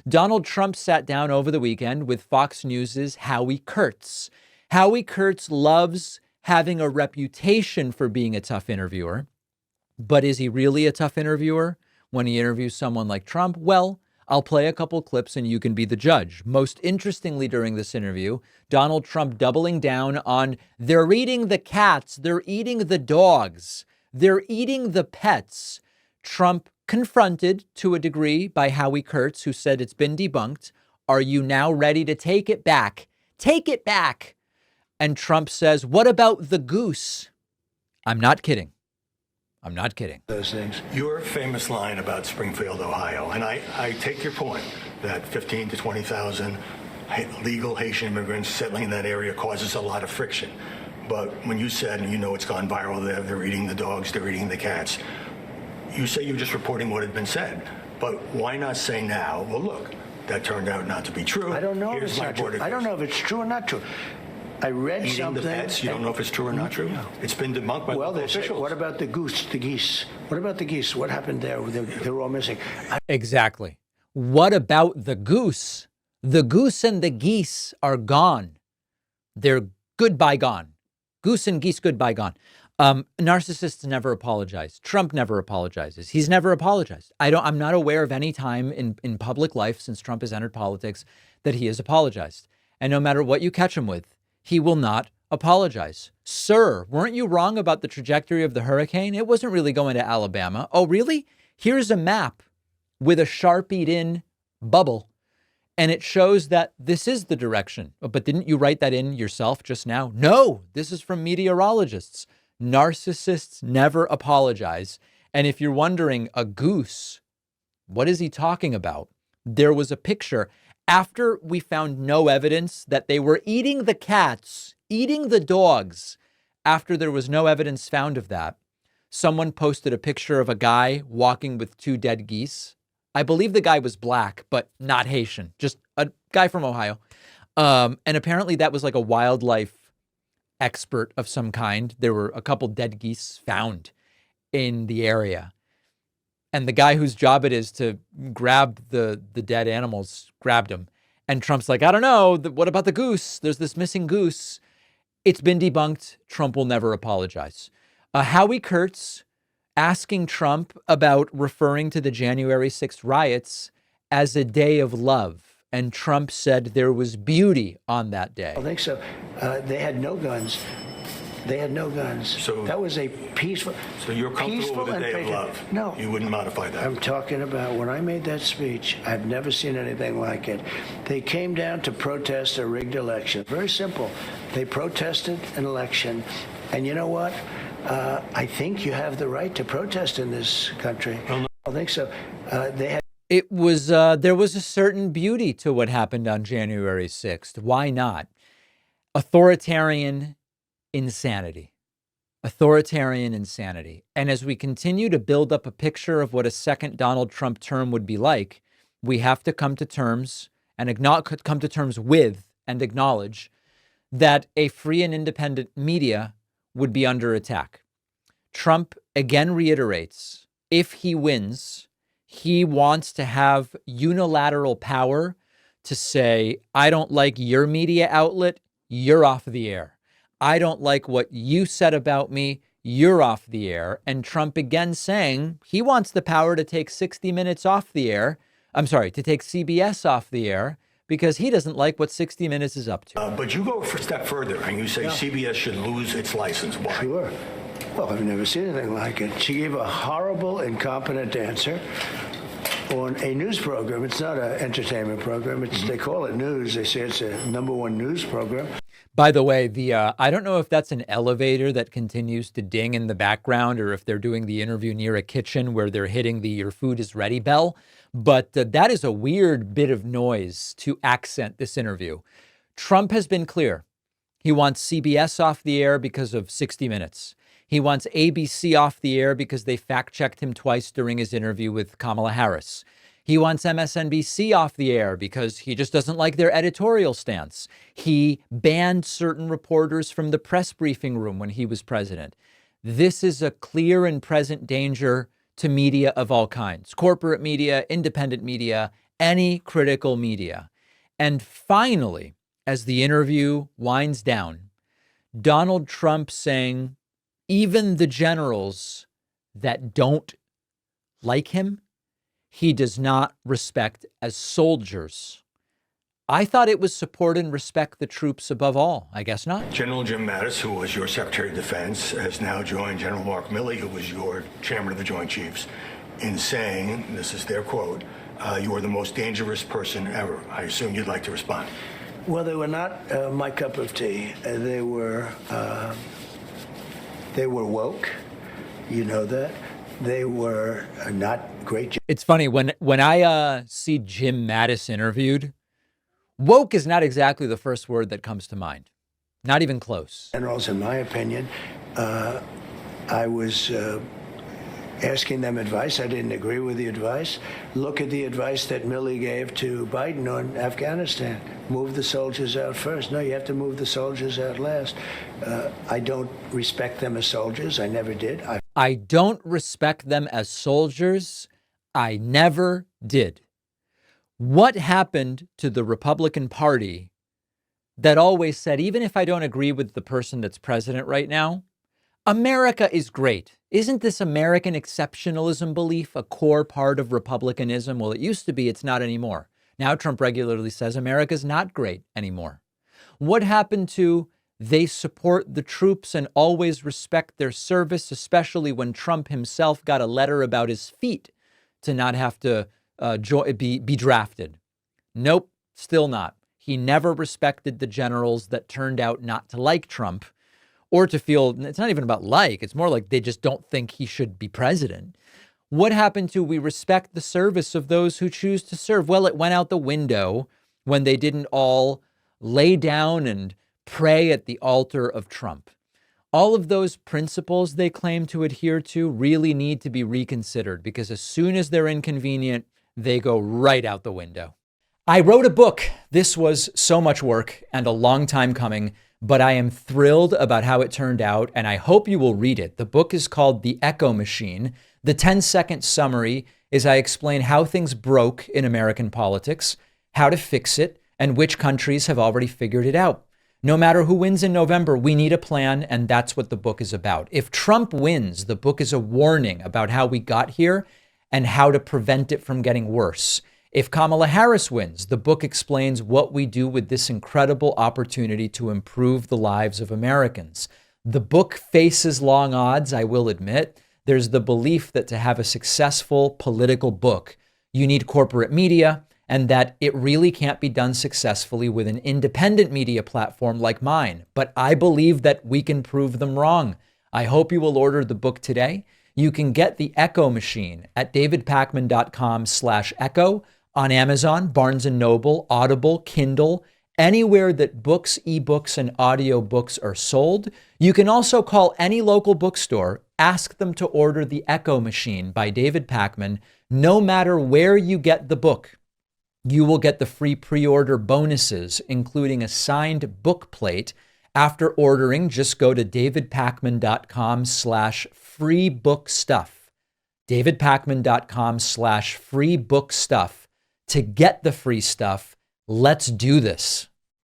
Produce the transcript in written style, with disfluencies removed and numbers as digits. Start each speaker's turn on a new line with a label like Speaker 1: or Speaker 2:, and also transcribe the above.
Speaker 1: Donald Trump sat down over the weekend with Fox News' Howard Kurtz. Howard Kurtz loves having a reputation for being a tough interviewer. But is he really a tough interviewer when he interviews someone like Trump? Well, I'll play a couple clips and you can be the judge. Most interestingly, during this interview, Donald Trump doubling down on they're eating the cats, they're eating the dogs, they're eating the pets. Trump confronted to a degree by Howard Kurtz, who said it's been debunked. Are you now ready to take it back? Take it back. And Trump says, what about the goose? I'm not kidding. I'm not kidding.
Speaker 2: Those things. Your famous line about Springfield, Ohio, and I take your point that 15 to 20,000 legal Haitian immigrants settling in that area causes a lot of friction. But when you said, and you know it's gone viral there, they're eating the dogs, they're eating the cats, you say you're just reporting what had been said. But why not say now, well, look, that turned out not to be true.
Speaker 3: I don't know if it's not true. I don't know if it's true or not true. I read
Speaker 2: eating
Speaker 3: something.
Speaker 2: The pets, you don't know if it's true or not true? No. It's been debunked by the officials.
Speaker 3: What about the goose, the geese? What about the geese? What happened there? They're all missing.
Speaker 1: Exactly. What about the goose? The goose and the geese are gone. They're goodbye gone. Goose and geese, goodbye gone. Narcissists never apologize. Trump never apologizes. He's never apologized. I'm not aware of any time in public life since Trump has entered politics that he has apologized. And no matter what you catch him with, he will not apologize. Sir, weren't you wrong about the trajectory of the hurricane? It wasn't really going to Alabama. Oh, really? Here's a map with a Sharpied in bubble, and it shows that this is the direction. But didn't you write that in yourself just now? No, this is from meteorologists. Narcissists never apologize. And if you're wondering, a goose, what is he talking about? There was a picture. After we found no evidence that they were eating the cats, eating the dogs, after there was no evidence found of that, someone posted a picture of a guy walking with two dead geese. I believe the guy was black, but not Haitian, just a guy from Ohio. And apparently that was like a wildlife expert of some kind. There were a couple dead geese found in the area. And the guy whose job it is to grab the dead animals grabbed him. And Trump's like, I don't know. What about the goose? There's this missing goose. It's been debunked. Trump will never apologize. Howard Kurtz asking Trump about referring to the January 6th riots as a day of love. And Trump said there was beauty on that day.
Speaker 3: I think so. They had no guns. They had no guns.
Speaker 2: So
Speaker 3: that was a peaceful.
Speaker 2: So you're comfortable with a day of love?
Speaker 3: No.
Speaker 2: You wouldn't modify that?
Speaker 3: I'm talking about when I made that speech, I've never seen anything like it. They came down to protest a rigged election. Very simple. They protested an election. And you know what? I think you have the right to protest in this country.
Speaker 2: Well, no.
Speaker 3: I think so. They had.
Speaker 1: It was, there was a certain beauty to what happened on January 6th. Why not? Authoritarian insanity. Authoritarian insanity. And as we continue to build up a picture of what a second Donald Trump term would be like, we have to come to terms with and acknowledge that a free and independent media would be under attack. Trump again reiterates, if he wins, he wants to have unilateral power to say, I don't like your media outlet, you're off the air. I don't like what you said about me, you're off the air. And Trump again saying he wants the power to take 60 Minutes off the air. I'm sorry, to take CBS off the air because he doesn't like what 60 Minutes is up to.
Speaker 2: But you go a step further and you say CBS should lose its license. Why?
Speaker 3: Sure. Well, I've never seen anything like it. She gave a horrible, incompetent answer on a news program. It's not an entertainment program. They call it news. They say it's a #1 news program.
Speaker 1: By the way, I don't know if that's an elevator that continues to ding in the background or if they're doing the interview near a kitchen where they're hitting the your food is ready bell. But that is a weird bit of noise to accent this interview. Trump has been clear. He wants CBS off the air because of 60 Minutes. He wants ABC off the air because they fact-checked him twice during his interview with Kamala Harris. He wants MSNBC off the air because he just doesn't like their editorial stance. He banned certain reporters from the press briefing room when he was president. This is a clear and present danger to media of all kinds, corporate media, independent media, any critical media. And finally, as the interview winds down, Donald Trump saying, even the generals that don't like him, he does not respect as soldiers. I thought it was support and respect the troops above all. I guess not.
Speaker 2: General Jim Mattis, who was your Secretary of Defense, has now joined General Mark Milley, who was your Chairman of the Joint Chiefs, in saying, this is their quote, you are the most dangerous person ever. I assume you'd like to respond.
Speaker 3: Well, they were not my cup of tea. They were woke. You know that. They were not great.
Speaker 1: It's funny when I see Jim Mattis interviewed, woke is not exactly the first word that comes to mind. Not even close.
Speaker 3: Generals, in my opinion, I was asking them advice. I didn't agree with the advice. Look at the advice that Milley gave to Biden on Afghanistan. Move the soldiers out first. No, you have to move the soldiers out last. I don't respect them as soldiers. I never did.
Speaker 1: I don't respect them as soldiers. I never did. What happened to the Republican Party that always said, even if I don't agree with the person that's president right now, America is great. Isn't this American exceptionalism belief a core part of Republicanism? Well, it used to be. It's not anymore. Now Trump regularly says America's not great anymore. What happened to they support the troops and always respect their service, especially when Trump himself got a letter about his feet to not have to be drafted? Nope, still not. He never respected the generals that turned out not to like Trump or to feel, it's not even about like, it's more like they just don't think he should be president. What happened to we respect the service of those who choose to serve? Well, it went out the window when they didn't all lay down and pray at the altar of Trump. All of those principles they claim to adhere to really need to be reconsidered, because as soon as they're inconvenient, they go right out the window. I wrote a book. This was so much work and a long time coming, but I am thrilled about how it turned out, and I hope you will read it. The book is called The Echo Machine. The 10-second summary is I explain how things broke in American politics, how to fix it, and which countries have already figured it out. No matter who wins in November, we need a plan, and that's what the book is about. If Trump wins, the book is a warning about how we got here and how to prevent it from getting worse. If Kamala Harris wins, the book explains what we do with this incredible opportunity to improve the lives of Americans. The book faces long odds, I will admit. There's the belief that to have a successful political book, you need corporate media, and that it really can't be done successfully with an independent media platform like mine. But I believe that we can prove them wrong. I hope you will order the book today. You can get The Echo Machine at davidpakman.com/echo, on Amazon, Barnes & Noble, Audible, Kindle, anywhere that books, ebooks, and audiobooks are sold. You can also call any local bookstore, ask them to order The Echo Machine by David Pakman. No matter where you get the book, you will get the free pre-order bonuses, including a signed book plate. After ordering, just go to davidpakman.com/freebookstuff. davidpakman.com/freebookstuff. To get the free stuff. Let's do this.